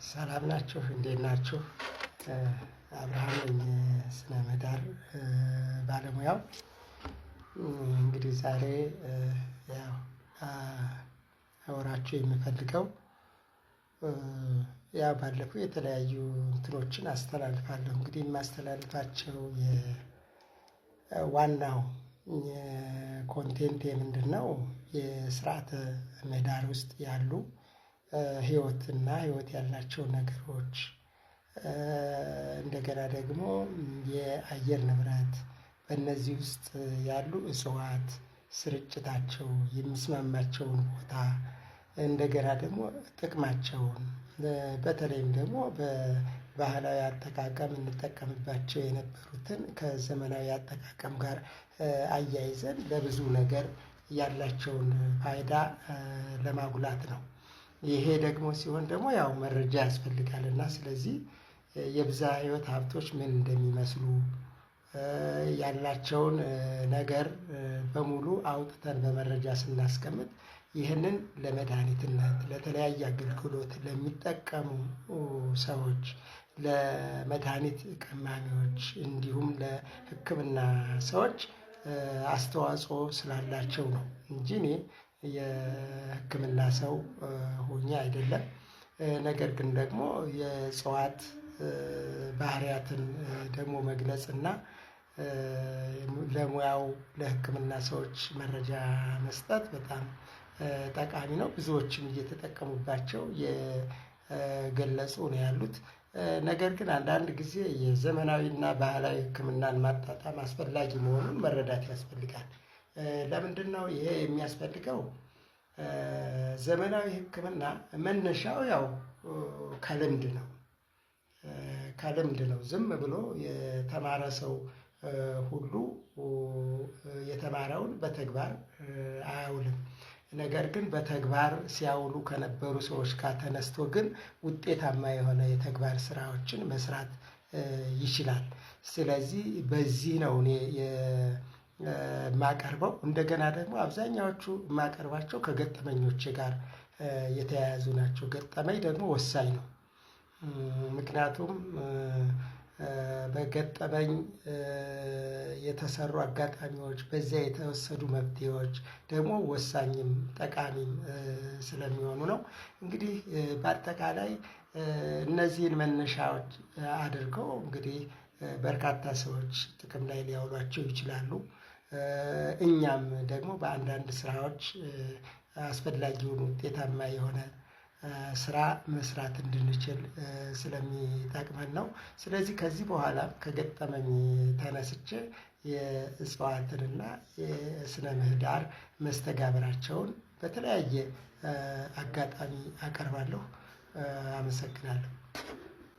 ሰላም ናችሁ? እንዴት ናችሁ? አብርሃም ነኝ ስነ ምህዳር ባለሙያው። እንግዲህ ዛሬ ያው አወራችሁ የምፈልገው ያው ባለፈው የተለያዩ እንትኖችን አስተላልፋለሁ። እንግዲህ የማስተላልፋቸው ዋናው ኮንቴንት ምንድነው? የስርዓተ ምህዳር ውስጥ ያሉ ህይወትና ህይወት ያላቸው ነገሮች፣ እንደገና ደግሞ የአየር ንብረት፣ በእነዚህ ውስጥ ያሉ እጽዋት ስርጭታቸው፣ የሚስማማቸውን ቦታ፣ እንደገና ደግሞ ጥቅማቸውን፣ በተለይም ደግሞ በባህላዊ አጠቃቀም እንጠቀምባቸው የነበሩትን ከዘመናዊ አጠቃቀም ጋር አያይዘን ለብዙ ነገር ያላቸውን ፋይዳ ለማጉላት ነው። ይሄ ደግሞ ሲሆን ደግሞ ያው መረጃ ያስፈልጋል እና ስለዚህ የብዝሃ ህይወት ሀብቶች ምን እንደሚመስሉ ያላቸውን ነገር በሙሉ አውጥተን በመረጃ ስናስቀምጥ ይህንን ለመድኃኒትነት፣ ለተለያየ አገልግሎት ለሚጠቀሙ ሰዎች፣ ለመድኃኒት ቀማሚዎች እንዲሁም ለሕክምና ሰዎች አስተዋጽኦ ስላላቸው ነው እንጂ እኔ የሕክምና ሰው ሆኜ አይደለም። ነገር ግን ደግሞ የእጽዋት ባህሪያትን ደግሞ መግለጽ እና ለሙያው ለሕክምና ሰዎች መረጃ መስጠት በጣም ጠቃሚ ነው። ብዙዎችም እየተጠቀሙባቸው የገለጹ ነው ያሉት። ነገር ግን አንዳንድ ጊዜ የዘመናዊና ባህላዊ ሕክምናን ማጣጣም አስፈላጊ መሆኑን መረዳት ያስፈልጋል። ለምንድን ነው ይሄ የሚያስፈልገው? ዘመናዊ ሕክምና መነሻው ያው ከልምድ ነው። ዝም ብሎ የተማረ ሰው ሁሉ የተማረውን በተግባር አያውልም። ነገር ግን በተግባር ሲያውሉ ከነበሩ ሰዎች ጋር ተነስቶ ግን ውጤታማ የሆነ የተግባር ስራዎችን መስራት ይችላል። ስለዚህ በዚህ ነው እኔ የማቀርበው። እንደገና ደግሞ አብዛኛዎቹ የማቀርባቸው ከገጠመኞቼ ጋር የተያያዙ ናቸው። ገጠመኝ ደግሞ ወሳኝ ነው። ምክንያቱም በገጠመኝ የተሰሩ አጋጣሚዎች፣ በዚያ የተወሰዱ መፍትሄዎች ደግሞ ወሳኝም ጠቃሚም ስለሚሆኑ ነው። እንግዲህ በአጠቃላይ እነዚህን መነሻዎች አድርገው እንግዲህ በርካታ ሰዎች ጥቅም ላይ ሊያውሏቸው ይችላሉ። እኛም ደግሞ በአንዳንድ ስራዎች አስፈላጊውን ውጤታማ የሆነ ስራ መስራት እንድንችል ስለሚጠቅመን ነው። ስለዚህ ከዚህ በኋላ ከገጠመኝ ተነስቼ የእጽዋትንና የስነ ምህዳር መስተጋብራቸውን በተለያየ አጋጣሚ አቀርባለሁ። አመሰግናለሁ።